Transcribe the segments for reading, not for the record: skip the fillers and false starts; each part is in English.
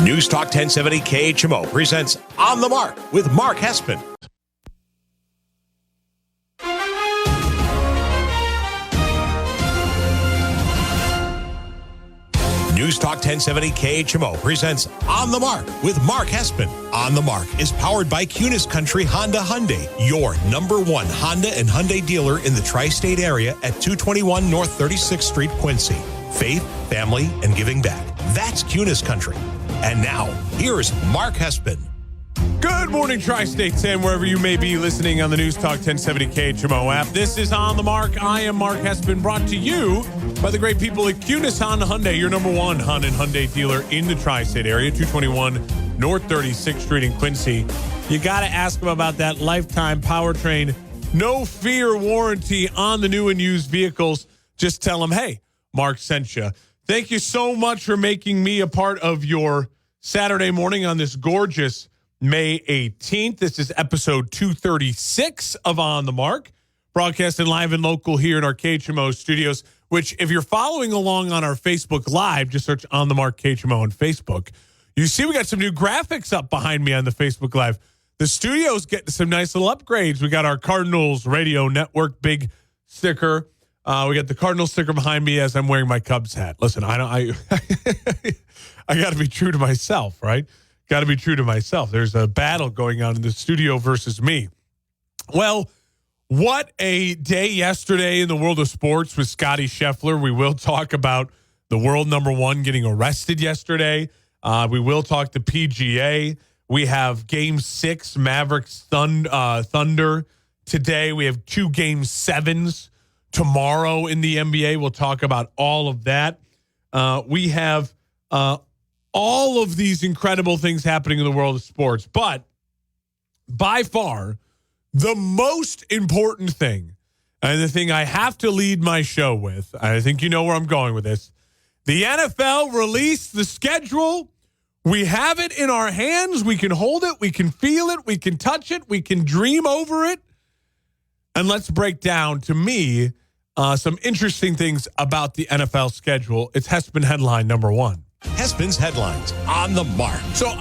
News Talk 1070 KHMO presents On the Mark with Mark Hespin. News Talk 1070 KHMO presents On the Mark with Mark Hespin. On the Mark is powered by Cunis Country Honda Hyundai, your number one Honda and Hyundai dealer in the tri-state area at 221 North 36th Street, Quincy. Faith, family, and giving back. That's Cunis Country. And now, here's Mark Hespin. Good morning, Tri-States, and wherever you may be listening on the News Talk 1070 KHMO app. This is On the Mark. I am Mark Hespin, brought to you by the great people at Cunis Honda Hyundai, your number one Honda and Hyundai dealer in the tri-state area, 221 North 36th Street in Quincy. You got to ask them about that lifetime powertrain, no fear warranty on the new and used vehicles. Just tell them, hey, Mark sent you. Thank you so much for making me a part of your Saturday morning on this gorgeous May 18th. This is episode 236 of On the Mark, broadcasting live and local here in our KHMO studios, which if you're following along on our Facebook Live, just search On the Mark KHMO on Facebook. You see we got some new graphics up behind me on the Facebook Live. The studio's getting some nice little upgrades. We got our Cardinals Radio Network big sticker. We got the Cardinals sticker behind me as I'm wearing my Cubs hat. Listen, I got to be true to myself, right? Got to be true to myself. There's a battle going on in the studio versus me. Well, what a day yesterday in the world of sports with Scottie Scheffler. We will talk about the world number one getting arrested yesterday. We will talk the PGA. We have Game 6, Mavericks Thunder today. We have 2 Game 7s tomorrow in the NBA. We'll talk about all of that. We have all of these incredible things happening in the world of sports. But by far, the most important thing, and the thing I have to lead my show with, I think you know where I'm going with this, the NFL released the schedule. We have it in our hands. We can hold it. We can feel it. We can touch it. We can dream over it. And let's break down, to me, some interesting things about the NFL schedule. It's Hespin headline number one. Hespin's headlines On the Mark. So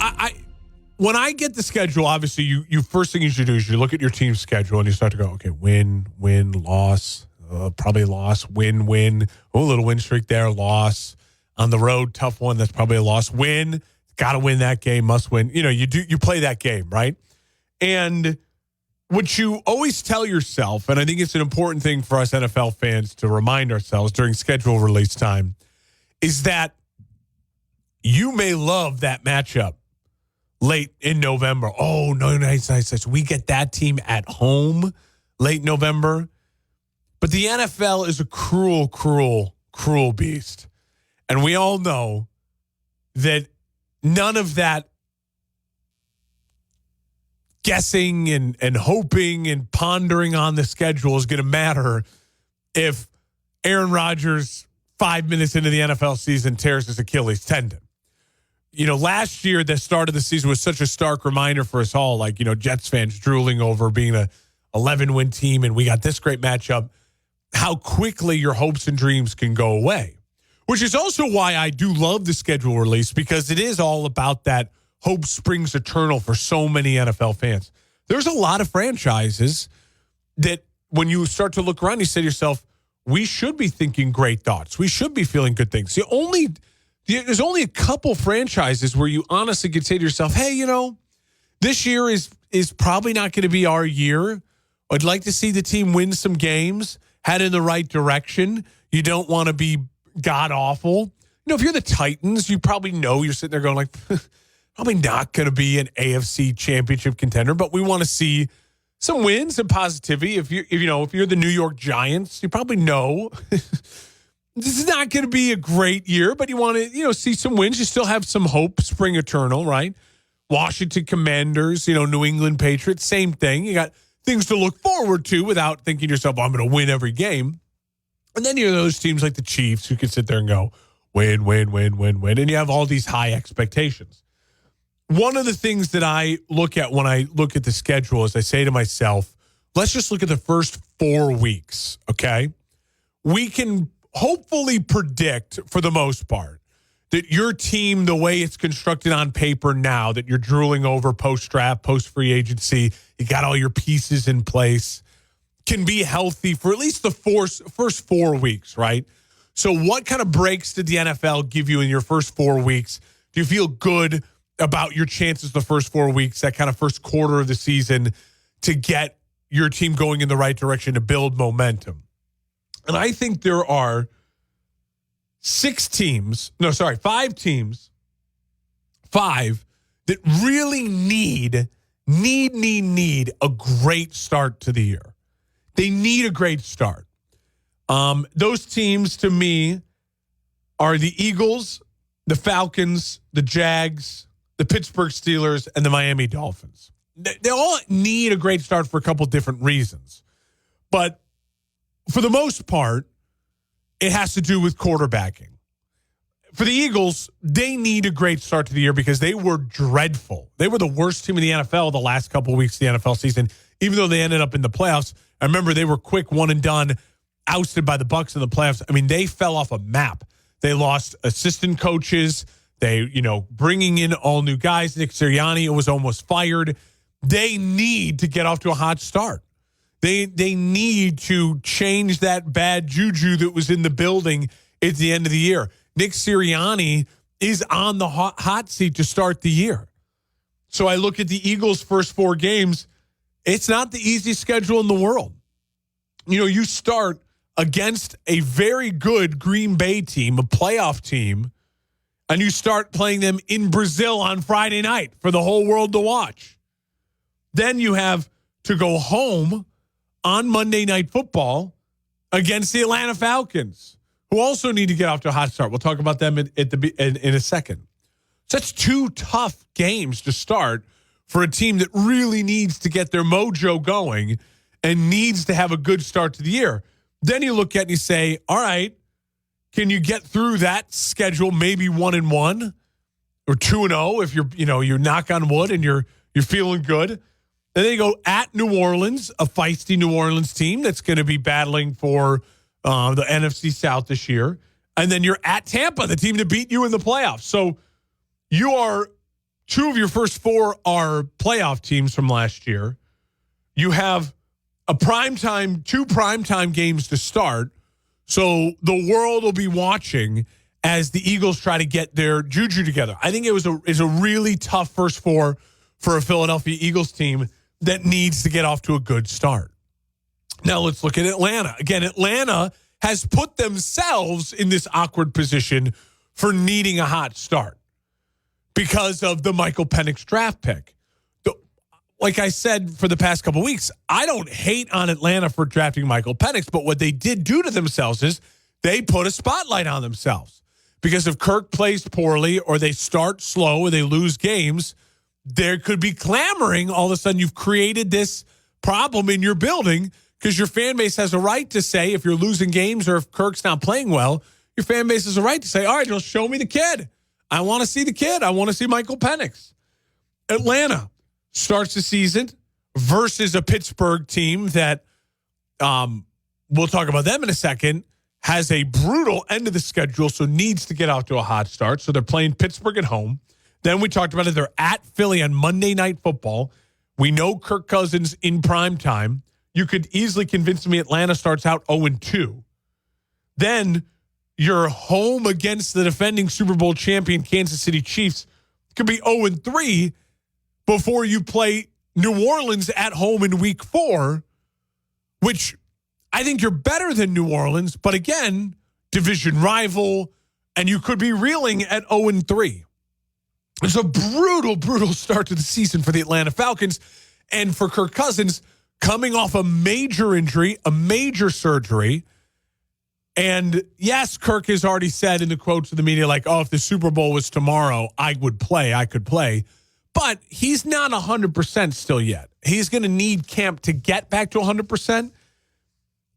when I get the schedule, obviously you first thing you should do is you look at your team's schedule and you start to go, okay, win, loss, probably loss, win. Oh, a little win streak there, loss. On the road, tough one, that's probably a loss. Win, got to win that game, must win. You know, you play that game, right? And what you always tell yourself, and I think it's an important thing for us NFL fans to remind ourselves during schedule release time, is that you may love that matchup late in November. Oh, no, nice. We get that team at home late November. But the NFL is a cruel, cruel, cruel beast. And we all know that none of that guessing and hoping and pondering on the schedule is going to matter if Aaron Rodgers, 5 minutes into the NFL season, tears his Achilles tendon. You know, last year, the start of the season was such a stark reminder for us all, like, you know, Jets fans drooling over being a 11-win team, and we got this great matchup, how quickly your hopes and dreams can go away, which is also why I do love the schedule release, because it is all about that hope springs eternal for so many NFL fans. There's a lot of franchises that when you start to look around, you say to yourself, we should be thinking great thoughts. We should be feeling good things. There's only a couple franchises where you honestly could say to yourself, hey, you know, this year is probably not going to be our year. I'd like to see the team win some games, head in the right direction. You don't want to be god-awful. You know, if you're the Titans, you probably know you're sitting there going like, probably not going to be an AFC championship contender, but we want to see some wins and positivity. If you're the New York Giants, you probably know this is not going to be a great year, but you want to, see some wins. You still have some hope, spring eternal, right? Washington Commanders, New England Patriots, same thing. You got things to look forward to without thinking to yourself, I'm going to win every game. And then you have those teams like the Chiefs who can sit there and go, win. And you have all these high expectations. One of the things that I look at when I look at the schedule is I say to myself, let's just look at the first 4 weeks, okay? We can hopefully predict, for the most part, that your team, the way it's constructed on paper now, that you're drooling over post-draft, post-free agency, you got all your pieces in place, can be healthy for at least the first 4 weeks, right? So what kind of breaks did the NFL give you in your first 4 weeks? Do you feel good about your chances the first 4 weeks, that kind of first quarter of the season, to get your team going in the right direction, to build momentum? And I think there are 5 teams, that really need a great start to the year. They need a great start. Those teams, to me, are the Eagles, the Falcons, the Jags, the Pittsburgh Steelers, and the Miami Dolphins. They all need a great start for a couple different reasons. But for the most part, it has to do with quarterbacking. For the Eagles, they need a great start to the year because they were dreadful. They were the worst team in the NFL the last couple of weeks of the NFL season, even though they ended up in the playoffs. I remember they were quick one and done, ousted by the Bucs in the playoffs. I mean, they fell off a map. They lost assistant coaches. They, bringing in all new guys. Nick Sirianni was almost fired. They need to get off to a hot start. They need to change that bad juju that was in the building at the end of the year. Nick Sirianni is on the hot seat to start the year. So I look at the Eagles' first 4 games. It's not the easiest schedule in the world. You start against a very good Green Bay team, a playoff team, and you start playing them in Brazil on Friday night for the whole world to watch. Then you have to go home on Monday Night Football against the Atlanta Falcons, who also need to get off to a hot start. We'll talk about them in a second. So that's 2 tough games to start for a team that really needs to get their mojo going and needs to have a good start to the year. Then you look at it and you say, all right, can you get through that schedule maybe 1-1 or 2-0 if you knock on wood and you're feeling good? And then you go at New Orleans, a feisty New Orleans team that's going to be battling for the NFC South this year. And then you're at Tampa, the team that beat you in the playoffs. So you are 2 of your first 4 are playoff teams from last year. You have two primetime games to start. So the world will be watching as the Eagles try to get their juju together. I think it was a really tough first 4 for a Philadelphia Eagles team that needs to get off to a good start. Now let's look at Atlanta. Again, Atlanta has put themselves in this awkward position for needing a hot start because of the Michael Penix draft pick. Like I said for the past couple of weeks, I don't hate on Atlanta for drafting Michael Penix, but what they did do to themselves is they put a spotlight on themselves. Because if Kirk plays poorly or they start slow or they lose games, there could be clamoring. All of a sudden, you've created this problem in your building because your fan base has a right to say, if you're losing games or if Kirk's not playing well, your fan base has a right to say, all right, just show me the kid. I want to see the kid. I want to see Michael Penix. Atlanta starts the season versus a Pittsburgh team that, we'll talk about them in a second, has a brutal end of the schedule, so needs to get off to a hot start. So they're playing Pittsburgh at home. Then we talked about it. They're at Philly on Monday Night Football. We know Kirk Cousins in prime time. You could easily convince me Atlanta starts out 0-2. Then you're home against the defending Super Bowl champion Kansas City Chiefs. It could be 0-3 before you play New Orleans at home in week 4, which I think you're better than New Orleans. But again, division rival, and you could be reeling at 0-3. It's a brutal start to the season for the Atlanta Falcons and for Kirk Cousins, coming off a major injury, a major surgery. And yes, Kirk has already said in the quotes of the media, like, oh, if the Super Bowl was tomorrow, I could play. But he's not 100% still yet. He's going to need camp to get back to 100%.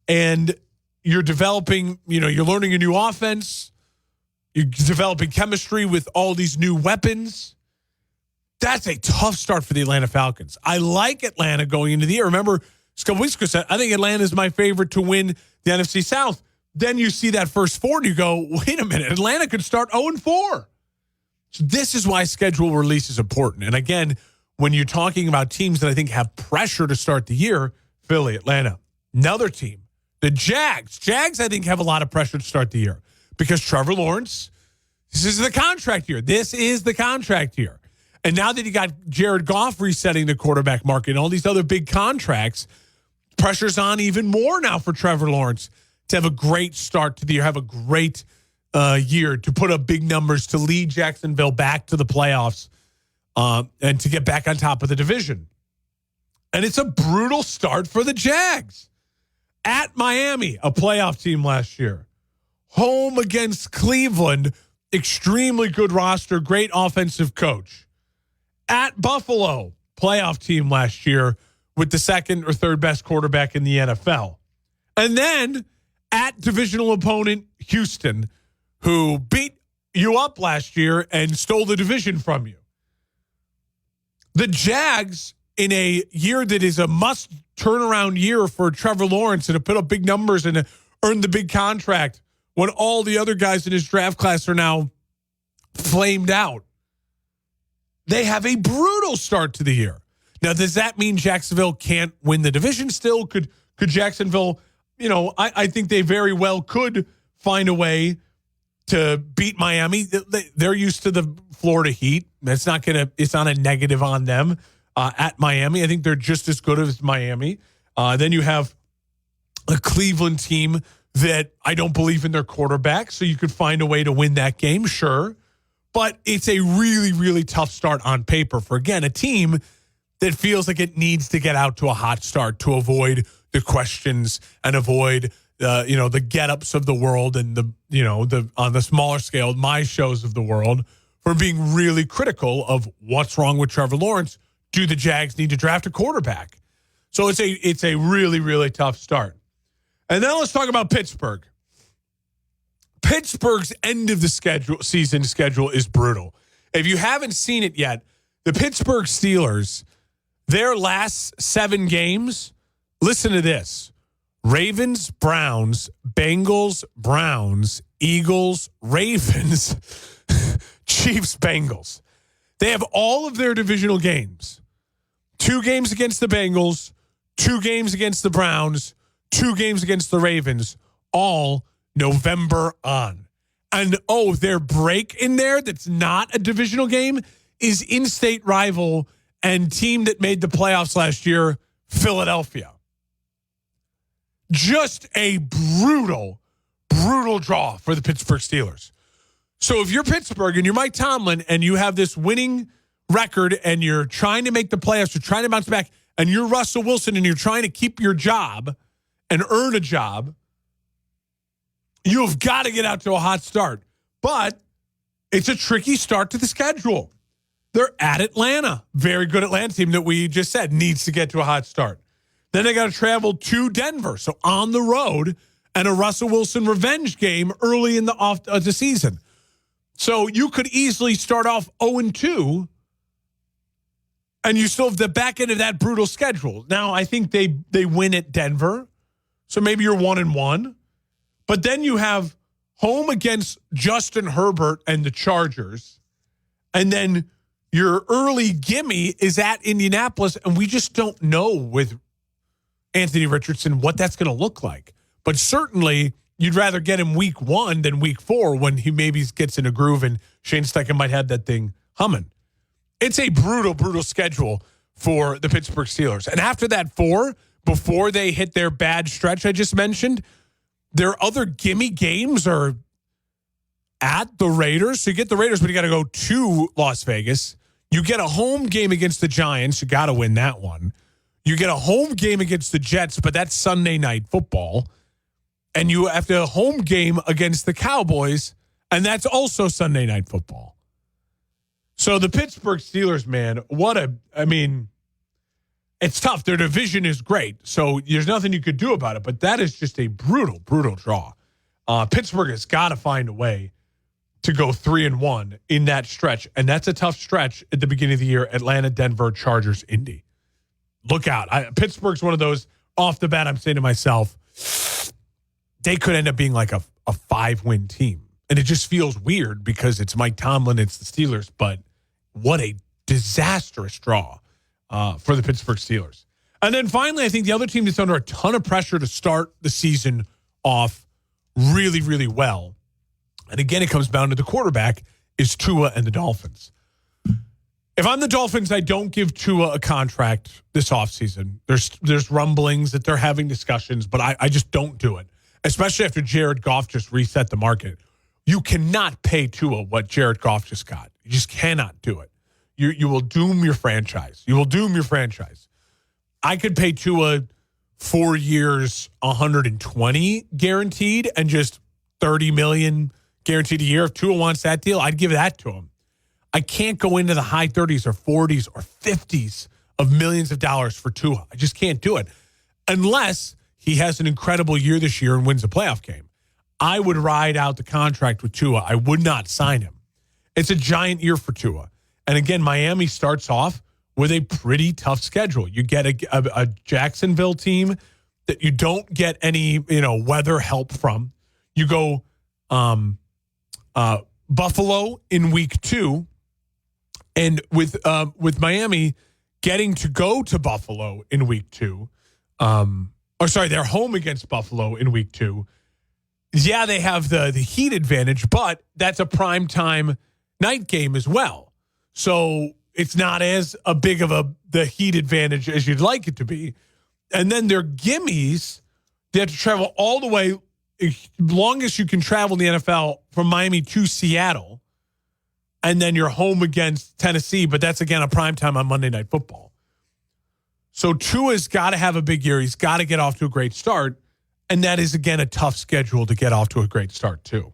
And you're developing, you're learning a new offense. You're developing chemistry with all these new weapons. That's a tough start for the Atlanta Falcons. I like Atlanta going into the year. Remember, a couple weeks ago, I think Atlanta is my favorite to win the NFC South then you see that first 4 and you go, wait a minute, Atlanta could start 0-4. So this is why schedule release is important. And again, when you're talking about teams that I think have pressure to start the year, Philly, Atlanta, another team, the Jags. Jags, I think, have a lot of pressure to start the year because Trevor Lawrence, this is the contract year. This is the contract year. And now that you got Jared Goff resetting the quarterback market and all these other big contracts, pressure's on even more now for Trevor Lawrence to have a great start to the year, have a great year, to put up big numbers, to lead Jacksonville back to the playoffs, and to get back on top of the division. And it's a brutal start for the Jags. At Miami, a playoff team last year. Home against Cleveland, extremely good roster, great offensive coach. At Buffalo, playoff team last year with the second or third best quarterback in the NFL. And then at divisional opponent Houston, who beat you up last year and stole the division from you. The Jags, in a year that is a must turnaround year for Trevor Lawrence and to put up big numbers and to earn the big contract when all the other guys in his draft class are now flamed out. They have a brutal start to the year. Now, does that mean Jacksonville can't win the division still? Could Jacksonville, I think they very well could find a way to beat Miami. They're used to the Florida Heat. It's not a negative on them. At Miami, I think they're just as good as Miami. Then you have a Cleveland team that I don't believe in their quarterback, so you could find a way to win that game, sure. But it's a really, really tough start on paper for, again, a team that feels like it needs to get out to a hot start to avoid the questions and avoid the get-ups of the world and the on the smaller scale, my shows of the world, for being really critical of what's wrong with Trevor Lawrence. Do the Jags need to draft a quarterback? So it's a really, really tough start. And then let's talk about Pittsburgh. Pittsburgh's end of the season schedule is brutal. If you haven't seen it yet, the Pittsburgh Steelers, their last 7 games, listen to this: Ravens, Browns, Bengals, Browns, Eagles, Ravens, Chiefs, Bengals. They have all of their divisional games. 2 games against the Bengals, 2 games against the Browns, 2 games against the Ravens, all November on. And, their break in there that's not a divisional game is in-state rival and team that made the playoffs last year, Philadelphia. Just a brutal, brutal draw for the Pittsburgh Steelers. So if you're Pittsburgh and you're Mike Tomlin and you have this winning record and you're trying to make the playoffs, you're trying to bounce back, and you're Russell Wilson and you're trying to keep your job and earn a job, you've got to get out to a hot start. But it's a tricky start to the schedule. They're at Atlanta. Very good Atlanta team that we just said needs to get to a hot start. Then they got to travel to Denver, so on the road, and a Russell Wilson revenge game early in the season. So you could easily start off 0-2, and you still have the back end of that brutal schedule. Now, I think they win at Denver, so maybe you're 1-1. But then you have home against Justin Herbert and the Chargers, and then your early gimme is at Indianapolis, and we just don't know with Anthony Richardson what that's going to look like. But certainly you'd rather get him week 1 than week 4 when he maybe gets in a groove and Shane Steichen might have that thing humming. It's a brutal, brutal schedule for the Pittsburgh Steelers. And after that 4, before they hit their bad stretch I just mentioned, their other gimme games are at the Raiders. So you get the Raiders, but you got to go to Las Vegas. You get a home game against the Giants. You got to win that one. You get a home game against the Jets, but that's Sunday night football. And you have a home game against the Cowboys, and that's also Sunday night football. So the Pittsburgh Steelers, man, it's tough. Their division is great, so there's nothing you could do about it, but that is just a brutal, brutal draw. Pittsburgh has got to find a way to go 3-1 in that stretch, and that's a tough stretch at the beginning of the year. Atlanta, Denver, Chargers, Indy. Look out. Pittsburgh's one of those, off the bat, I'm saying to myself, they could end up being like a 5-win team. And it just feels weird because it's Mike Tomlin, it's the Steelers, but what a disastrous draw for the Pittsburgh Steelers. And then finally, I think the other team that's under a ton of pressure to start the season off really, really well, and again, it comes down to the quarterback, is Tua and the Dolphins. If I'm the Dolphins, I don't give Tua a contract this offseason. There's rumblings that they're having discussions, but I just don't do it, especially after Jared Goff just reset the market. You cannot pay Tua what Jared Goff just got. You just cannot do it. You will doom your franchise. You will doom your franchise. I could pay Tua 4 years, 120 guaranteed, and just $30 million guaranteed a year. If Tua wants that deal, I'd give that to him. I can't go into the high 30s or 40s or 50s of millions of dollars for Tua. I just can't do it unless he has an incredible year this year and wins a playoff game. I would ride out the contract with Tua. I would not sign him. It's a giant year for Tua. And again, Miami starts off with a pretty tough schedule. You get a Jacksonville team that you don't get any, weather help from. You go Buffalo in week 2. And with Miami getting to go to Buffalo in week 2, they're home against Buffalo in week 2. Yeah, they have the heat advantage, but that's a primetime night game as well. So it's not as a big of the heat advantage as you'd like it to be. And then their gimmies, they have to travel all the way, longest you can travel in the NFL, from Miami to Seattle. And then you're home against Tennessee, but that's, again, a primetime on Monday Night Football. So Tua's got to have a big year. He's got to get off to a great start. And that is, again, a tough schedule to get off to a great start, too.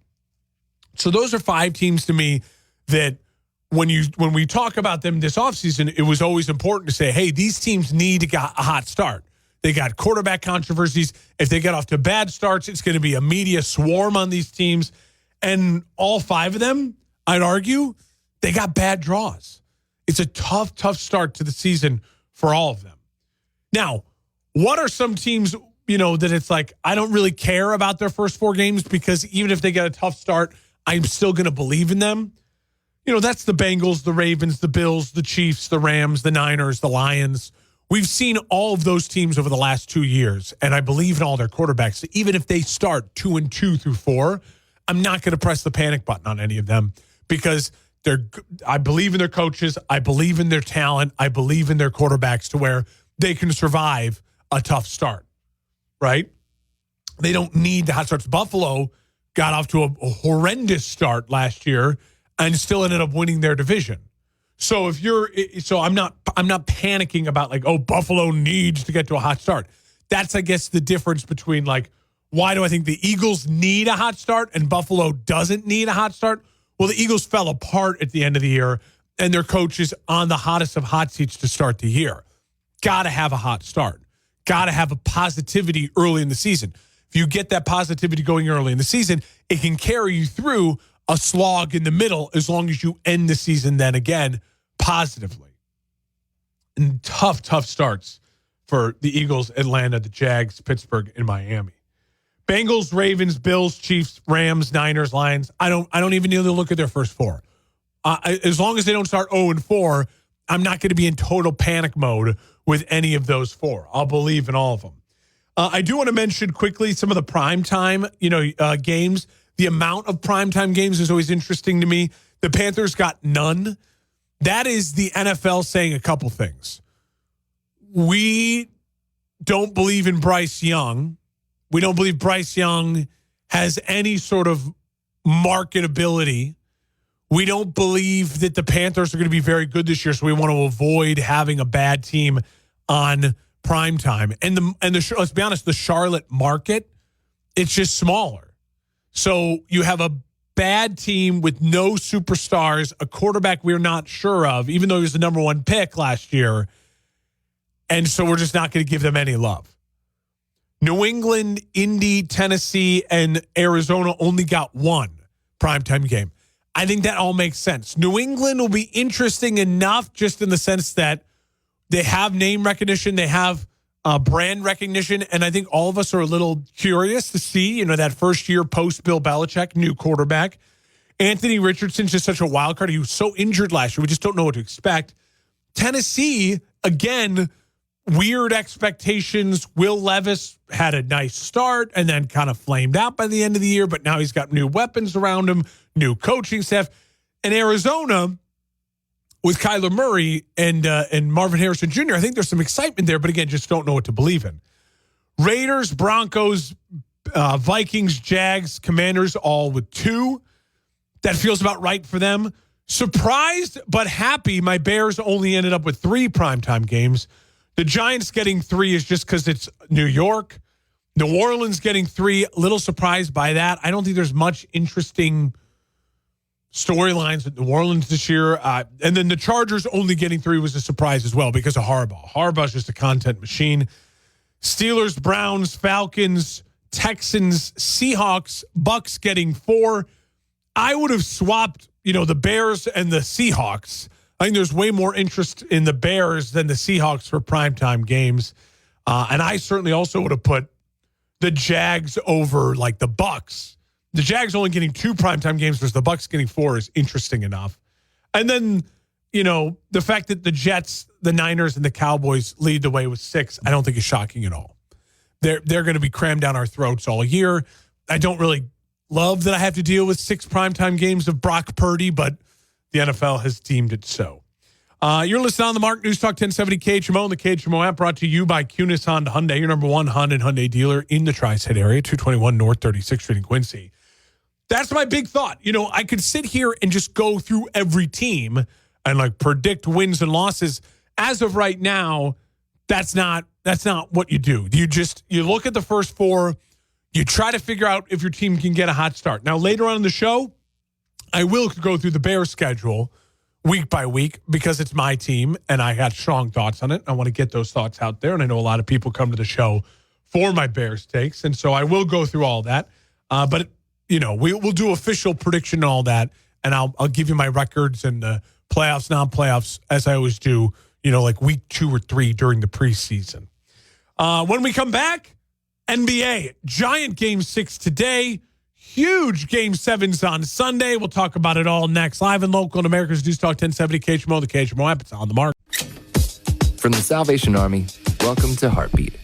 So those are 5 teams to me that when we talk about them this offseason, it was always important to say, hey, these teams need to get a hot start. They got quarterback controversies. If they get off to bad starts, it's going to be a media swarm on these teams. And all 5 of them, I'd argue, they got bad draws. It's a tough start to the season for all of them. Now, what are some teams, that it's like, I don't really care about their first 4 games because even if they get a tough start, I'm still going to believe in them? That's the Bengals, the Ravens, the Bills, the Chiefs, the Rams, the Niners, the Lions. We've seen all of those teams over the last 2 years, and I believe in all their quarterbacks. So even if they start 2-2 through 4, I'm not going to press the panic button on any of them because I believe in their coaches. I believe in their talent. I believe in their quarterbacks to where they can survive a tough start, right? They don't need the hot starts. Buffalo got off to a horrendous start last year and still ended up winning their division. So I'm not panicking about like, oh, Buffalo needs to get to a hot start. That's, I guess, the difference between like, why do I think the Eagles need a hot start and Buffalo doesn't need a hot start? Well, the Eagles fell apart at the end of the year and their coach is on the hottest of hot seats to start the year. Got to have a hot start. Got to have a positivity early in the season. If you get that positivity going early in the season, it can carry you through a slog in the middle as long as you end the season then again positively. And tough starts for the Eagles, Atlanta, the Jags, Pittsburgh, and Miami. Bengals, Ravens, Bills, Chiefs, Rams, Niners, Lions. I don't even need to look at their first 4. As long as they don't start 0-4, I'm not going to be in total panic mode with any of those 4. I'll believe in all of them. I do want to mention quickly some of the primetime, games. The amount of primetime games is always interesting to me. The Panthers got none. That is the NFL saying a couple things. We don't believe in Bryce Young. We don't believe Bryce Young has any sort of marketability. We don't believe that the Panthers are going to be very good this year, so we want to avoid having a bad team on primetime. And let's be honest, the Charlotte market, it's just smaller. So you have a bad team with no superstars, a quarterback we're not sure of, even though he was the number 1 pick last year. And so we're just not going to give them any love. New England, Indy, Tennessee, and Arizona only got 1 primetime game. I think that all makes sense. New England will be interesting enough just in the sense that they have name recognition. They have brand recognition. And I think all of us are a little curious to see, that first year post Bill Belichick, new quarterback. Anthony Richardson's just such a wild card. He was so injured last year. We just don't know what to expect. Tennessee, again, weird expectations. Will Levis had a nice start and then kind of flamed out by the end of the year, but now he's got new weapons around him, new coaching staff. And Arizona, with Kyler Murray and Marvin Harrison Jr., I think there's some excitement there, but again, just don't know what to believe in. Raiders, Broncos, Vikings, Jags, Commanders, all with 2. That feels about right for them. Surprised but happy, my Bears only ended up with 3 primetime games. The Giants getting 3 is just because it's New York. New Orleans getting 3, a little surprised by that. I don't think there's much interesting storylines with New Orleans this year. And then the Chargers only getting 3 was a surprise as well because of Harbaugh. Harbaugh's just a content machine. Steelers, Browns, Falcons, Texans, Seahawks, Bucks getting 4. I would have swapped, the Bears and the Seahawks. I think there's way more interest in the Bears than the Seahawks for primetime games. And I certainly also would have put the Jags over like the Bucks. The Jags only getting 2 primetime games versus the Bucks getting 4 is interesting enough. And then, the fact that the Jets, the Niners, and the Cowboys lead the way with 6, I don't think is shocking at all. They're going to be crammed down our throats all year. I don't really love that I have to deal with 6 primetime games of Brock Purdy, but the NFL has deemed it so. You're listening on the Mark News Talk 1070 KHMO and the KHMO app, brought to you by Cunis Honda Hyundai, your number 1 Honda and Hyundai dealer in the Tri-State area, 221 North 36th Street in Quincy. That's my big thought. I could sit here and just go through every team and predict wins and losses. As of right now, that's not what you do. You look at the first 4, you try to figure out if your team can get a hot start. Now, later on in the show, I will go through the Bears schedule week by week because it's my team and I got strong thoughts on it. I want to get those thoughts out there. And I know a lot of people come to the show for my Bears takes. And so I will go through all that. But we'll do official prediction and all that. And I'll give you my records and the playoffs, non-playoffs, as I always do, week 2 or 3 during the preseason. When we come back, NBA, giant game 6 today. Huge Game 7s on Sunday. We'll talk about it all next. Live and local in America's News Talk 1070 KHMO, the KHMO app. It's on the Mark. From the Salvation Army, welcome to Heartbeat.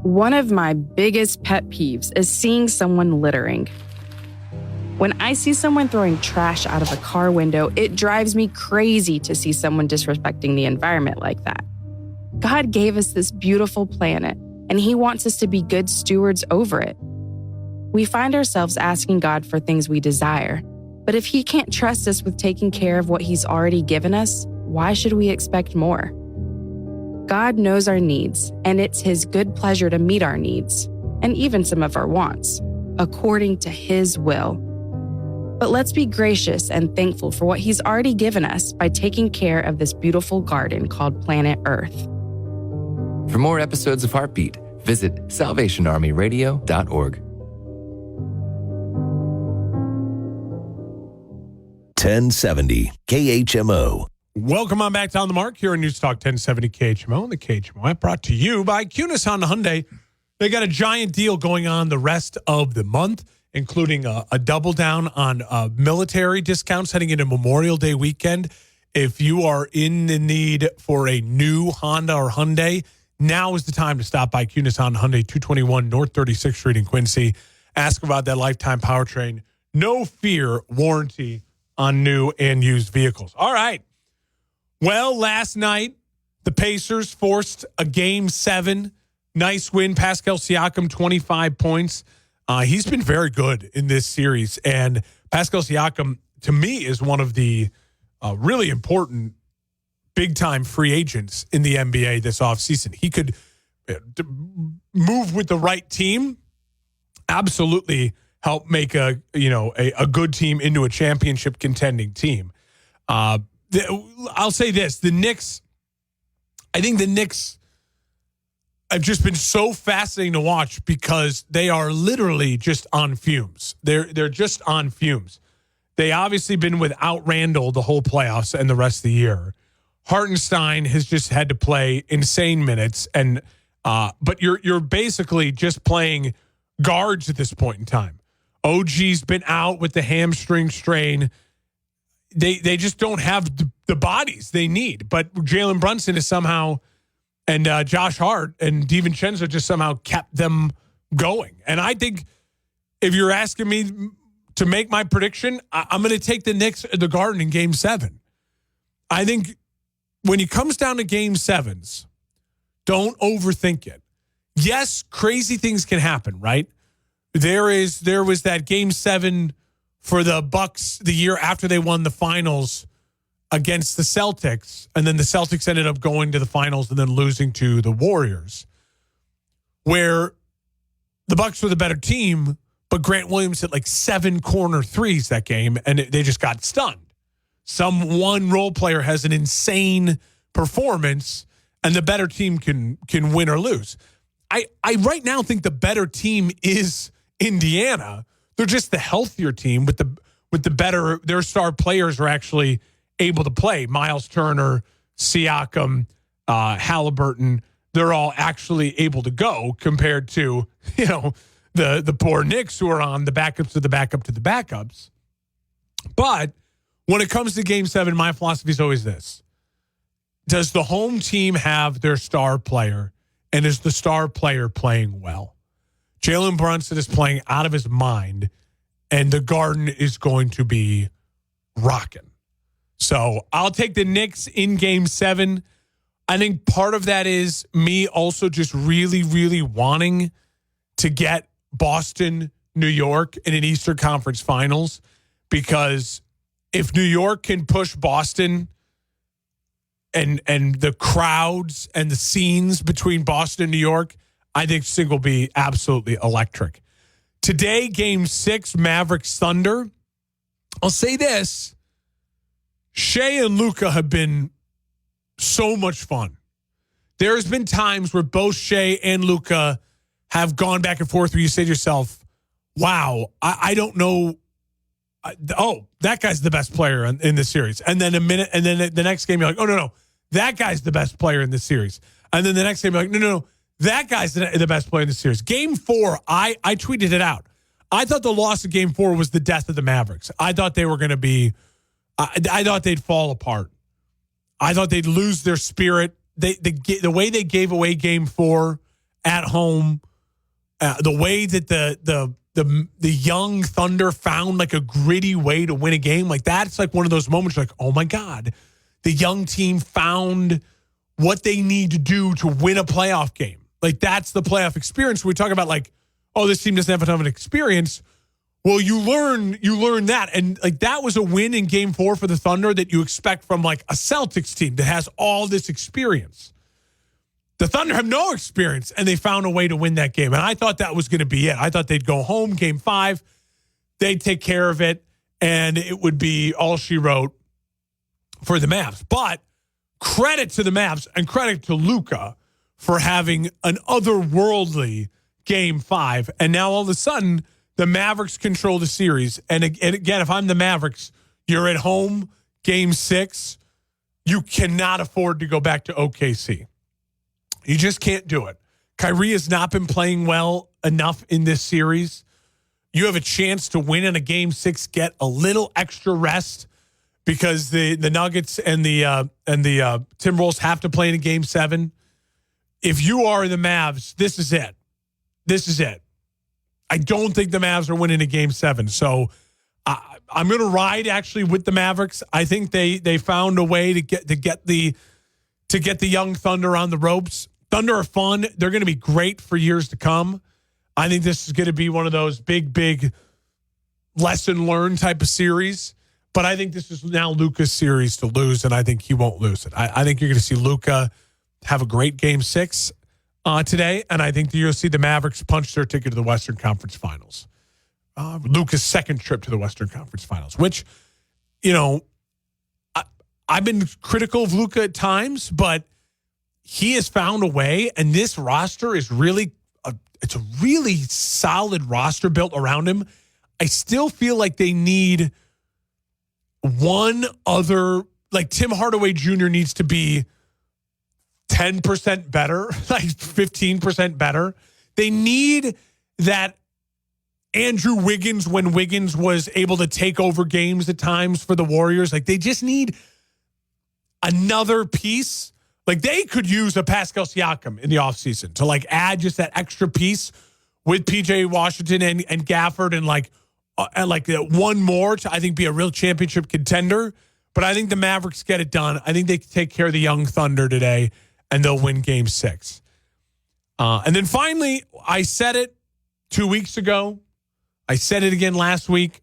One of my biggest pet peeves is seeing someone littering. When I see someone throwing trash out of a car window, it drives me crazy to see someone disrespecting the environment like that. God gave us this beautiful planet, and He wants us to be good stewards over it. We find ourselves asking God for things we desire, but if He can't trust us with taking care of what He's already given us, why should we expect more? God knows our needs, and it's His good pleasure to meet our needs, and even some of our wants, according to His will. But let's be gracious and thankful for what He's already given us by taking care of this beautiful garden called planet Earth. For more episodes of Heartbeat, visit salvationarmyradio.org. 1070 KHMO. Welcome on back to On the Mark here on News Talk 1070 KHMO and the KHMO app, brought to you by Cunis Honda Hyundai. They got a giant deal going on the rest of the month, including a double down on military discounts heading into Memorial Day weekend. If you are in the need for a new Honda or Hyundai, now is the time to stop by Cunis Honda Hyundai, 221 North 36th Street in Quincy. Ask about that lifetime powertrain. No fear warranty on new and used vehicles. All right. Well, last night, the Pacers forced a Game 7. Nice win. Pascal Siakam, 25 points. He's been very good in this series. And Pascal Siakam, to me, is one of the really important big-time free agents in the NBA this offseason. He could move with the right team, absolutely help make a good team into a championship contending team. I'll say this, I think the Knicks have just been so fascinating to watch because they are literally just on fumes. They're just on fumes. They obviously been without Randall the whole playoffs and the rest of the year. Hartenstein has just had to play insane minutes, and but you're basically just playing guards at this point in time. OG's been out with the hamstring strain. They just don't have the bodies they need. But Jalen Brunson is somehow, and Josh Hart and DiVincenzo just somehow kept them going. And I think if you're asking me to make my prediction, I'm going to take the Knicks at the Garden in Game 7. I think when it comes down to Game 7s, don't overthink it. Yes, crazy things can happen, right? There was that Game 7 for the Bucks the year after they won the finals against the Celtics, and then the Celtics ended up going to the finals and then losing to the Warriors, where the Bucks were the better team, but Grant Williams hit like 7 corner threes that game, and they just got stunned. Some one role player has an insane performance, and the better team can win or lose. I right now think the better team is Indiana. They're just the healthier team with the better. Their star players are actually able to play. Miles Turner, Siakam, Halliburton. They're all actually able to go compared to the poor Knicks who are on the backups to the backup to the backups. But when it comes to Game 7, my philosophy is always this: does the home team have their star player, and is the star player playing well? Jalen Brunson is playing out of his mind, and the Garden is going to be rocking. So I'll take the Knicks in Game 7. I think part of that is me also just really, really wanting to get Boston, New York in an Eastern Conference Finals, because if New York can push Boston and the crowds and the scenes between Boston and New York, I think this thing will be absolutely electric. Today, Game 6, Mavericks Thunder. I'll say this: Shea and Luka have been so much fun. There's been times where both Shea and Luka have gone back and forth where you say to yourself, wow, I don't know. That guy's the best player in this series. And then the next game, you're like, oh, no, that guy's the best player in this series. And then the next game, you're like, no, that guy's the best player in the series. Game 4, I tweeted it out. I thought the loss of Game 4 was the death of the Mavericks. I thought they were going to be, I thought they'd fall apart. I thought they'd lose their spirit. The way they gave away Game 4 at home, the way that the young Thunder found like a gritty way to win a game, like that's like one of those moments like, oh my God, the young team found what they need to do to win a playoff game. Like that's the playoff experience. We talk about like, oh, this team doesn't have a ton of experience. Well, you learn that. And like that was a win in Game 4 for the Thunder that you expect from like a Celtics team that has all this experience. The Thunder have no experience, and they found a way to win that game. And I thought that was going to be it. I thought they'd go home, Game 5. They'd take care of it, and it would be all she wrote for the Mavs. But credit to the Mavs and credit to Luka for having an otherworldly Game 5. And now all of a sudden, the Mavericks control the series. And again, if I'm the Mavericks, you're at home, Game 6. You cannot afford to go back to OKC. You just can't do it. Kyrie has not been playing well enough in this series. You have a chance to win in a Game 6, get a little extra rest because the Nuggets and the Timberwolves have to play in a Game 7. If you are the Mavs, this is it. This is it. I don't think the Mavs are winning a Game 7. So I'm going to ride actually with the Mavericks. I think they found a way to get the young Thunder on the ropes. Thunder are fun. They're going to be great for years to come. I think this is going to be one of those big lesson learned type of series. But I think this is now Luka's series to lose, and I think he won't lose it. I think you're going to see Luka have a great Game 6 today, and I think you'll see the Mavericks punch their ticket to the Western Conference Finals. Luka's second trip to the Western Conference Finals, which, I've been critical of Luka at times, but he has found a way, and this roster is it's a really solid roster built around him. I still feel like they need one other like Tim Hardaway Jr. needs to be 10% better, like 15% better. They need that Andrew Wiggins when Wiggins was able to take over games at times for the Warriors. Like they just need another piece. Like they could use a Pascal Siakam in the offseason to like add just that extra piece with PJ Washington and Gafford and like one more to I think be a real championship contender. But I think the Mavericks get it done. I think they take care of the young Thunder today and they'll win game 6. And then finally, I said it 2 weeks ago. I said it again last week.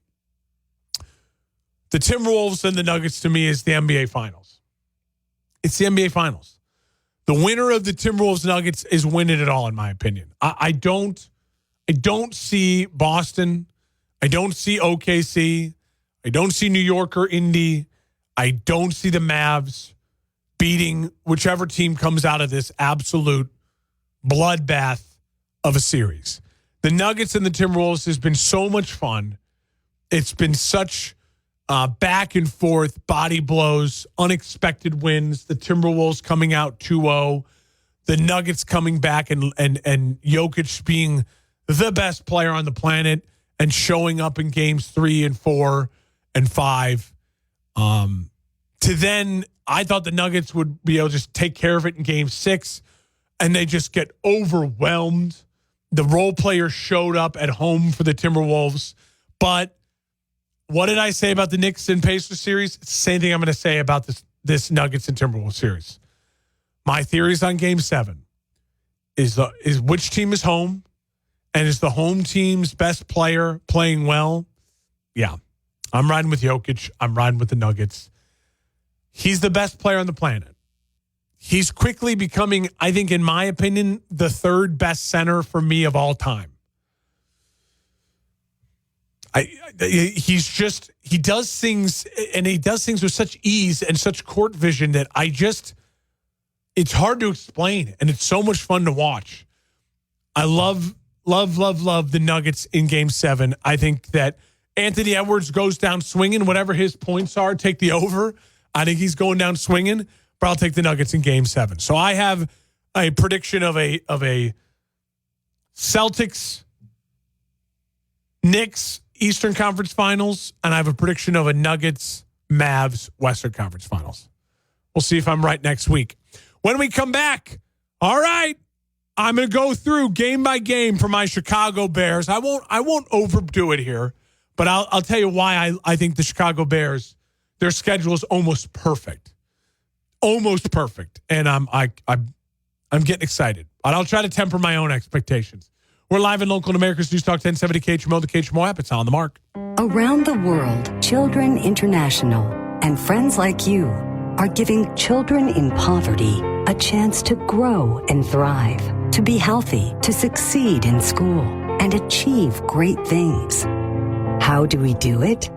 The Timberwolves and the Nuggets to me is the NBA Finals. It's the NBA Finals. The winner of the Timberwolves Nuggets is winning it all, in my opinion. I don't see Boston. I don't see OKC. I don't see New York or Indy. I don't see the Mavs beating whichever team comes out of this absolute bloodbath of a series. The Nuggets and the Timberwolves has been so much fun. It's been such back and forth, body blows, unexpected wins. The Timberwolves coming out 2-0. The Nuggets coming back and Jokic being the best player on the planet and showing up in games 3 and 4 and 5. To then, I thought the Nuggets would be able to just take care of it in game 6, and they just get overwhelmed. The role players showed up at home for the Timberwolves. But what did I say about the Knicks and Pacers series? It's the same thing I'm going to say about this Nuggets and Timberwolves series. My theories on game 7 is which team is home, and is the home team's best player playing well? Yeah. I'm riding with Jokic. I'm riding with the Nuggets. He's the best player on the planet. He's quickly becoming, I think, in my opinion, the 3rd best center for me of all time. He does things, and he does things with such ease and such court vision that it's hard to explain, and it's so much fun to watch. I love the Nuggets in game 7. I think that Anthony Edwards goes down swinging. Whatever his points are, take the over. I think he's going down swinging, but I'll take the Nuggets in game 7. So I have a prediction of a Celtics Knicks Eastern Conference Finals, and I have a prediction of a Nuggets Mavs Western Conference Finals. We'll see if I'm right next week. When we come back, all right, I'm going to go through game by game for my Chicago Bears. I won't overdo it here, but I'll tell you why I think the Chicago Bears, their schedule is almost perfect. Almost perfect. And I'm getting excited. But I'll try to temper my own expectations. We're live and local in America's News Talk 1070 KHMO, the KHMO app. It's on the mark. Around the world, Children International and friends like you are giving children in poverty a chance to grow and thrive, to be healthy, to succeed in school, and achieve great things. How do we do it?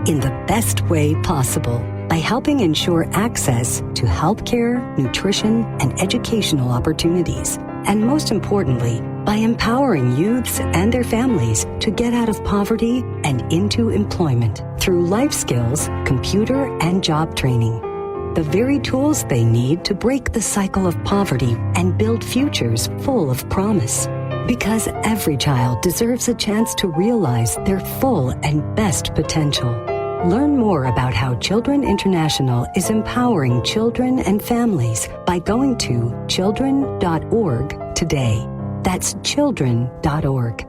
In the best way possible, by helping ensure access to healthcare, nutrition, and educational opportunities. And most importantly, by empowering youths and their families to get out of poverty and into employment through life skills, computer, and job training. The very tools they need to break the cycle of poverty and build futures full of promise. Because every child deserves a chance to realize their full and best potential. Learn more about how Children International is empowering children and families by going to children.org today. That's children.org.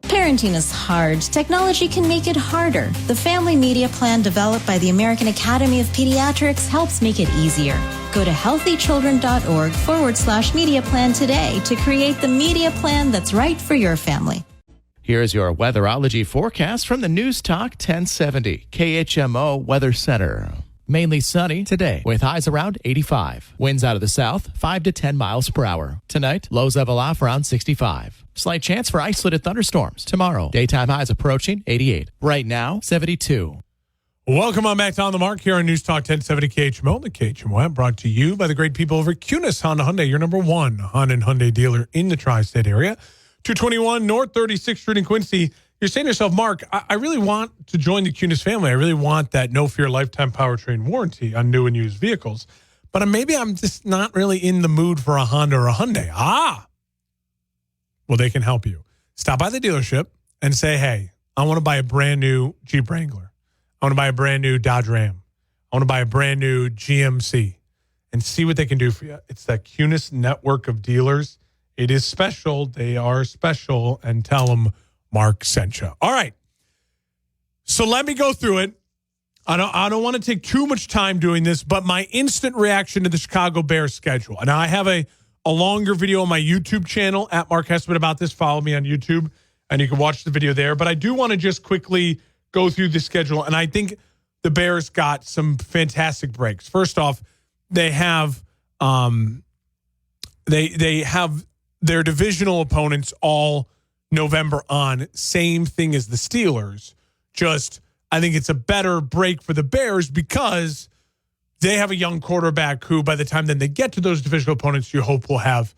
Parenting is hard. Technology can make it harder. The Family Media Plan developed by the American Academy of Pediatrics helps make it easier. Go to healthychildren.org/media plan today to create the media plan that's right for your family. Here's your weatherology forecast from the News Talk 1070 KHMO Weather Center. Mainly sunny today with highs around 85. Winds out of the south 5 to 10 miles per hour. Tonight, lows level off around 65. Slight chance for isolated thunderstorms. Tomorrow, daytime highs approaching 88. Right now, 72. Welcome on back to On the Mark here on News Talk 1070 KHMO. The KHMO app brought to you by the great people over at Cunis Honda Hyundai, your number one Honda and Hyundai dealer in the tri-state area. 221 North 36th Street in Quincy. you're saying to yourself, Mark, I really want to join the Kunis family. I really want that no fear lifetime powertrain warranty on new and used vehicles. But maybe I'm just not really in the mood for a Honda or a Hyundai. Well, they can help you. Stop by the dealership and say, hey, I want to buy a brand new Jeep Wrangler. I want to buy a brand new Dodge Ram. I want to buy a brand new GMC and see what they can do for you. It's that Kunis network of dealers. It is special. They are special. And tell them Mark sent you. All right. So let me go through it. I don't want to take too much time doing this, but my instant reaction to the Chicago Bears schedule. And I have a longer video on my YouTube channel at Mark Hespin about this. Follow me on YouTube, and you can watch the video there. But I do want to just quickly go through the schedule, and I think the Bears got some fantastic breaks. First off, they have they have their divisional opponents all November on. Same thing as the Steelers. Just I think it's a better break for the Bears because they have a young quarterback who, by the time then they get to those divisional opponents, you hope will have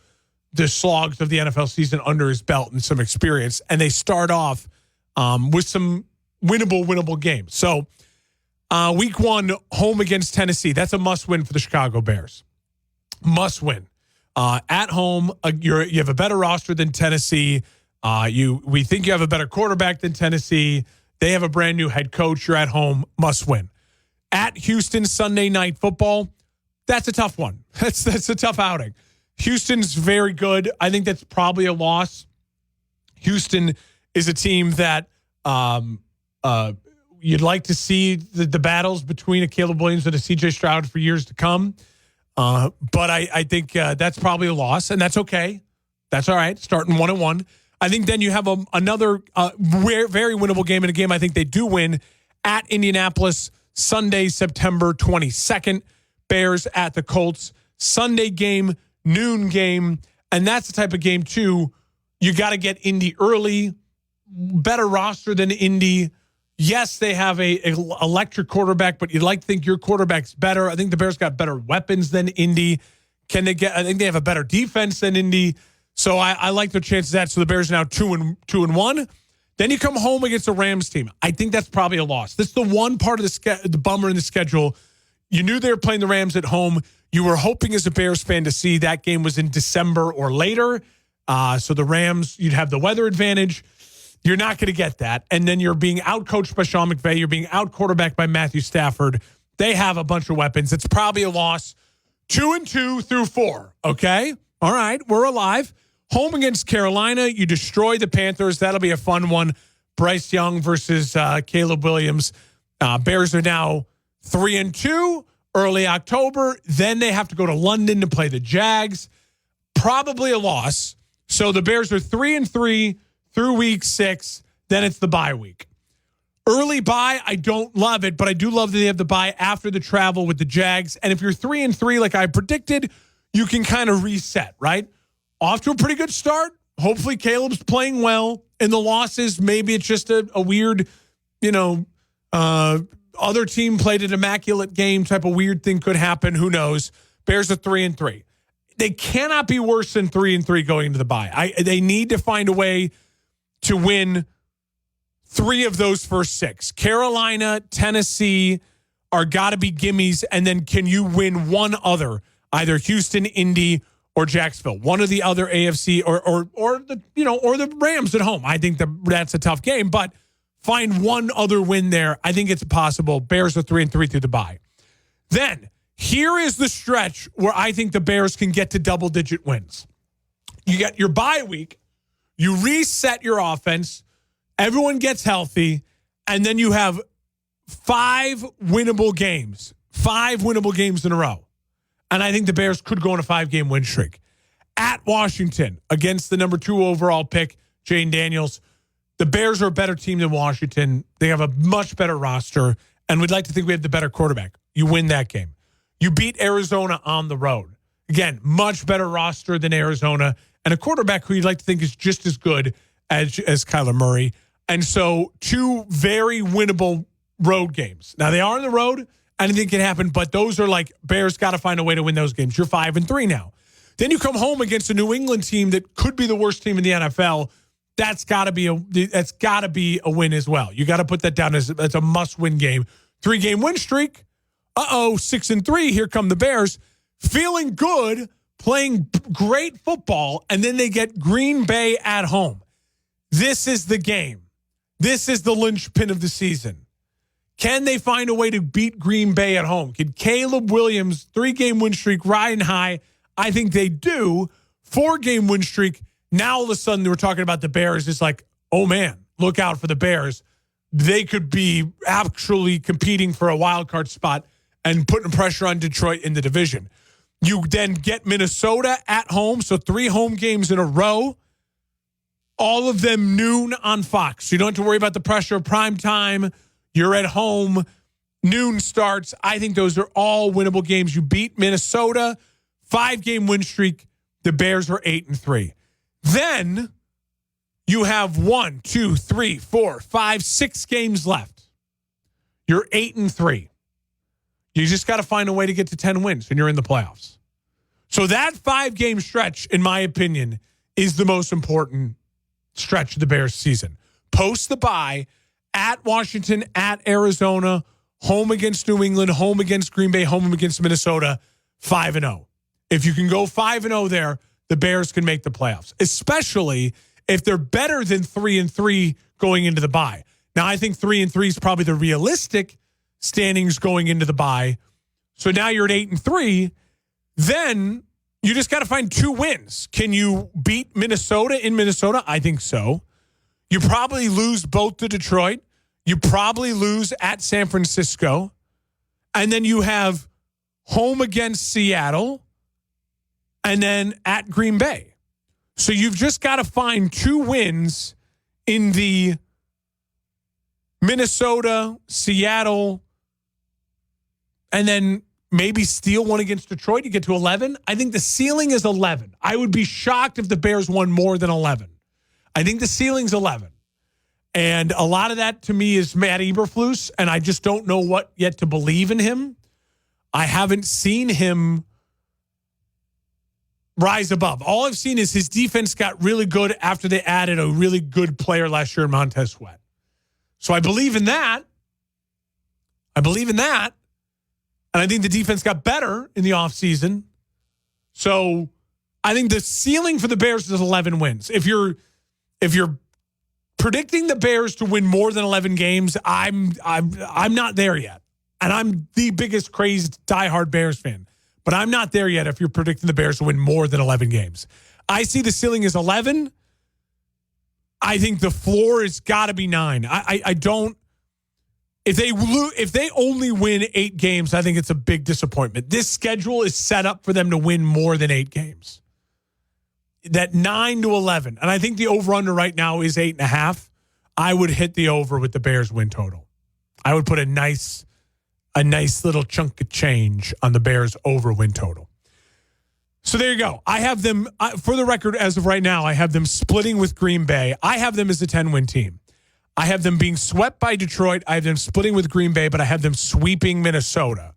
the slogs of the NFL season under his belt and some experience. And they start off with some winnable games. So week 1, home against Tennessee. That's a must win for the Chicago Bears. Must win. At home, you have a better roster than Tennessee. We think you have a better quarterback than Tennessee. They have a brand new head coach. You're at home. Must win. At Houston, Sunday Night Football. That's a tough one. That's a tough outing. Houston's very good. I think that's probably a loss. Houston is a team that you'd like to see the battles between a Caleb Williams and a C.J. Stroud for years to come. But I think that's probably a loss, and that's okay. That's all right. Starting 1-1. I think then you have another very winnable game, and a game I think they do win at Indianapolis, Sunday, September 22nd. Bears at the Colts. Sunday game, noon game, and that's the type of game, too. You got to get Indy early. Better roster than Indy. Yes, they have a electric quarterback, but you'd like to think your quarterback's better. I think the Bears got better weapons than Indy. I think they have a better defense than Indy. So I like their chances of that. So the Bears are now 2-1. Then you come home against a Rams team. I think that's probably a loss. That's the one part of the bummer in the schedule. You knew they were playing the Rams at home. You were hoping as a Bears fan to see that game was in December or later. So the Rams, you'd have the weather advantage. You're not going to get that. And then you're being out-coached by Sean McVay. You're being out-quarterbacked by Matthew Stafford. They have a bunch of weapons. It's probably a loss. 2-2 through 4. Okay? All right. We're alive. Home against Carolina. You destroy the Panthers. That'll be a fun one. Bryce Young versus Caleb Williams. Bears are now 3-2, early October. Then they have to go to London to play the Jags. Probably a loss. So the Bears are 3-3 through week 6. Then it's the bye week. Early bye, I don't love it, but I do love that they have the bye after the travel with the Jags. And if you're 3-3, like I predicted, you can kind of reset, right? Off to a pretty good start. Hopefully Caleb's playing well. And the losses, maybe it's just a weird, other team played an immaculate game type of weird thing could happen. Who knows? Bears are 3-3. They cannot be worse than 3-3 going into the bye. They need to find a way to win 3 of those first 6. Carolina, Tennessee are got to be gimmies. And then can you win one other, either Houston, Indy, or Jacksonville, one of the other AFC or the Rams at home. I think that's a tough game, but find one other win there. I think it's possible. Bears are 3-3 through the bye. Then here is the stretch where I think the Bears can get to double-digit wins. You get your bye week, you reset your offense, everyone gets healthy, and then you have 5 winnable games. 5 winnable games in a row. And I think the Bears could go on a 5-game win streak. At Washington, against the number 2 overall pick, Jane Daniels, the Bears are a better team than Washington. They have a much better roster, and we'd like to think we have the better quarterback. You win that game. You beat Arizona on the road. Again, much better roster than Arizona, and a quarterback who you'd like to think is just as good as Kyler Murray. And so 2 very winnable road games. Now, they are on the road. Anything can happen, but those are like Bears got to find a way to win those games. You're 5-3 now. Then you come home against a New England team that could be the worst team in the NFL. that's got to be a win as well. You got to put that down as a must-win game. 3-game win streak. 6-3. Here come the Bears. Feeling good, playing great football, and then they get Green Bay at home. This is the game. This is the linchpin of the season. Can they find a way to beat Green Bay at home? Can Caleb Williams, 3-game win streak, riding high? I think they do. 4-game win streak. Now all of a sudden we're talking about the Bears. It's like, oh man, look out for the Bears. They could be actually competing for a wild card spot and putting pressure on Detroit in the division. You then get Minnesota at home, so 3 home games in a row. All of them noon on Fox. You don't have to worry about the pressure of prime time. You're at home. Noon starts. I think those are all winnable games. You beat Minnesota. 5-game win streak. The Bears are 8-3. Then you have 1, 2, 3, 4, 5, 6 games left. You're 8-3. You just got to find a way to get to 10 wins, and you're in the playoffs. So that 5-game stretch, in my opinion, is the most important stretch of the Bears season. Post the bye, at Washington, at Arizona, home against New England, home against Green Bay, home against Minnesota, 5-0. If you can go 5-0 there, the Bears can make the playoffs, especially if they're better than 3-3 going into the bye. Now, I think 3-3 is probably the realistic standings going into the bye. So now you're at 8-3. Then you just got to find 2 wins. Can you beat Minnesota in Minnesota? I think so. You probably lose both to Detroit. You probably lose at San Francisco. And then you have home against Seattle and then at Green Bay. So you've just got to find 2 wins in the Minnesota, Seattle, and then maybe steal one against Detroit. You get to 11. I think the ceiling is 11. I would be shocked if the Bears won more than 11. I think the ceiling's 11. And a lot of that to me is Matt Eberflus, and I just don't know what yet to believe in him. I haven't seen him rise above. All I've seen is his defense got really good after they added a really good player last year in Montez Sweat. So I believe in that. And I think the defense got better in the offseason. So I think the ceiling for the Bears is 11 wins. If you're predicting the Bears to win more than 11 games, I'm not there yet. And I'm the biggest crazed diehard Bears fan. But I'm not there yet if you're predicting the Bears to win more than 11 games. I see the ceiling is 11. I think the floor has got to be 9. I don't. If they only win 8 games, I think it's a big disappointment. This schedule is set up for them to win more than 8 games. That 9 to 11, and I think the over/under right now is 8.5. I would hit the over with the Bears win total. I would put a nice little chunk of change on the Bears over win total. So there you go. I have them, for the record, as of right now, I have them splitting with Green Bay. I have them as a 10-win team. I have them being swept by Detroit. I have them splitting with Green Bay, but I have them sweeping Minnesota.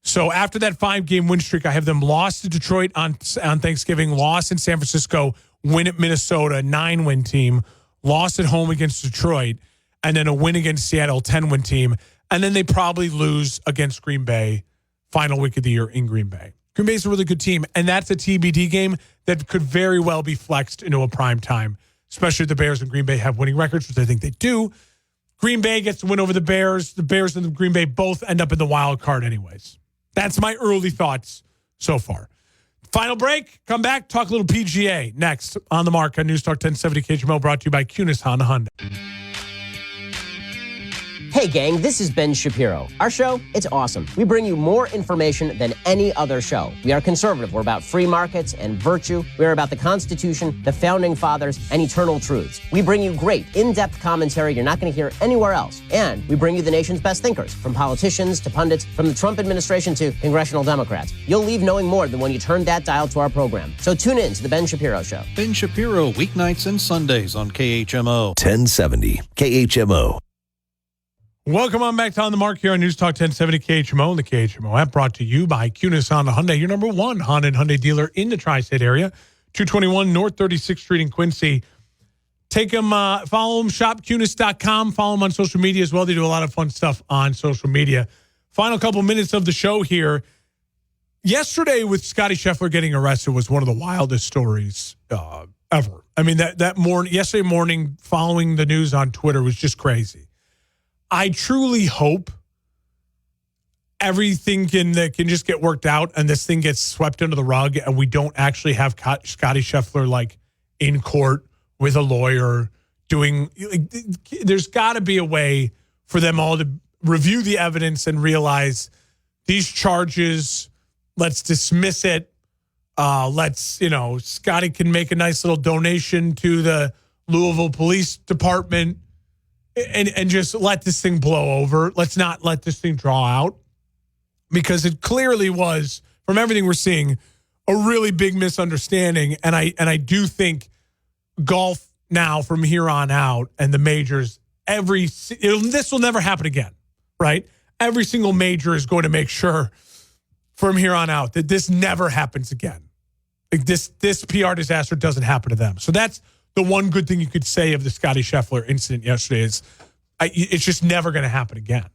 So after that 5-game win streak, I have them lost to Detroit on Thanksgiving, lost in San Francisco, win at Minnesota, 9-win team, lost at home against Detroit, and then a win against Seattle, 10-win team. And then they probably lose against Green Bay, final week of the year in Green Bay. Green Bay's a really good team, and that's a TBD game that could very well be flexed into a prime time, especially if the Bears and Green Bay have winning records, which I think they do. Green Bay gets to win over the Bears. The Bears and the Green Bay both end up in the wild card anyways. That's my early thoughts so far. Final break. Come back. Talk a little PGA next on the Mark on News Talk 1070 KHMO, brought to you by Kunis Honda Hyundai. Hey gang, this is Ben Shapiro. Our show, it's awesome. We bring you more information than any other show. We are conservative. We're about free markets and virtue. We're about the Constitution, the Founding Fathers, and eternal truths. We bring you great, in-depth commentary you're not going to hear anywhere else. And we bring you the nation's best thinkers, from politicians to pundits, from the Trump administration to congressional Democrats. You'll leave knowing more than when you turn that dial to our program. So tune in to the Ben Shapiro Show. Ben Shapiro, weeknights and Sundays on KHMO. 1070 KHMO. Welcome on back to On the Mark here on News Talk 1070 KHMO and the KHMO app, brought to you by Kunis Honda Hyundai, your number one Honda and Hyundai dealer in the tri-state area, 221 North 36th Street in Quincy. Take them, follow them, shopcunis.com. Follow them on social media as well. They do a lot of fun stuff on social media. Final couple minutes of the show here. Yesterday with Scottie Scheffler getting arrested was one of the wildest stories ever. I mean, that morning, yesterday morning, following the news on Twitter was just crazy. I truly hope everything can just get worked out and this thing gets swept under the rug and we don't actually have Scottie Scheffler like in court with a lawyer doing. There's got to be a way for them all to review the evidence and realize these charges. Let's dismiss it. Scottie can make a nice little donation to the Louisville Police Department and just let this thing blow over. Let's not let this thing draw out because it clearly was, from everything we're seeing, a really big misunderstanding. And I do think golf now from here on out and the majors, this will never happen again, right? Every single major is going to make sure from here on out that this never happens again. Like this PR disaster doesn't happen to them. So that's the one good thing you could say of the Scottie Scheffler incident yesterday is it's just never going to happen again.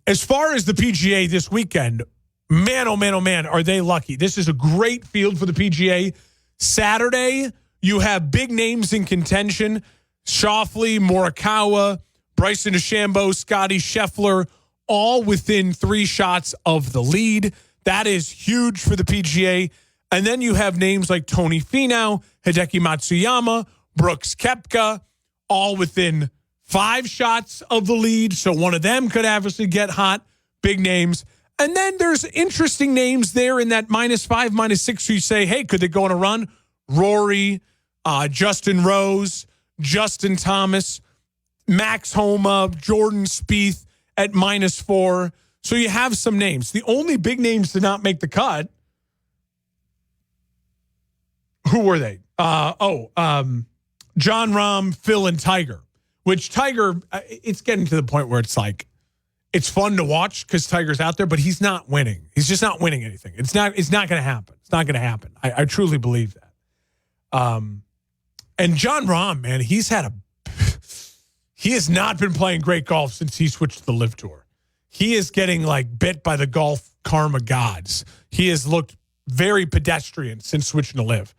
As far as the PGA this weekend, man, oh man, are they lucky. This is a great field for the PGA. Saturday, you have big names in contention. Schauffele, Morikawa, Bryson DeChambeau, Scottie Scheffler, all within 3 shots of the lead. That is huge for the PGA. And then you have names like Tony Finau, Hideki Matsuyama, Brooks Koepka, all within 5 shots of the lead. So one of them could obviously get hot, big names. And then there's interesting names there in that -5, -6 who you say, hey, could they go on a run? Rory, Justin Rose, Justin Thomas, Max Homa, Jordan Spieth at -4. So you have some names. The only big names to not make the cut, who were they? John Rahm, Phil, and Tiger. Which Tiger, it's getting to the point where it's like, it's fun to watch because Tiger's out there, but he's not winning. He's just not winning anything. It's not going to happen. It's not going to happen. I truly believe that. And John Rahm, man, he has not been playing great golf since he switched to the LIV Tour. He is getting like bit by the golf karma gods. He has looked very pedestrian since switching to LIV.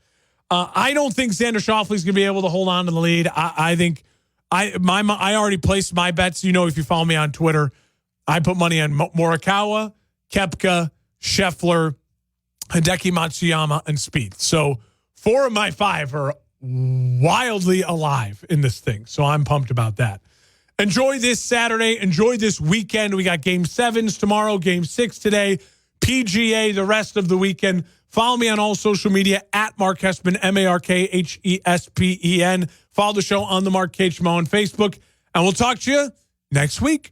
I don't think Xander Schauffele is going to be able to hold on to the lead. I think I already placed my bets. You know, if you follow me on Twitter, I put money on Morikawa, Koepka, Scheffler, Hideki Matsuyama, and Spieth. So 4 of my 5 are wildly alive in this thing. So I'm pumped about that. Enjoy this Saturday. Enjoy this weekend. We got Game 7s tomorrow, Game 6 today, PGA the rest of the weekend. Follow me on all social media at Mark Hespen, MarkHespen. Follow the show on the Mark H. Mo on Facebook. And we'll talk to you next week.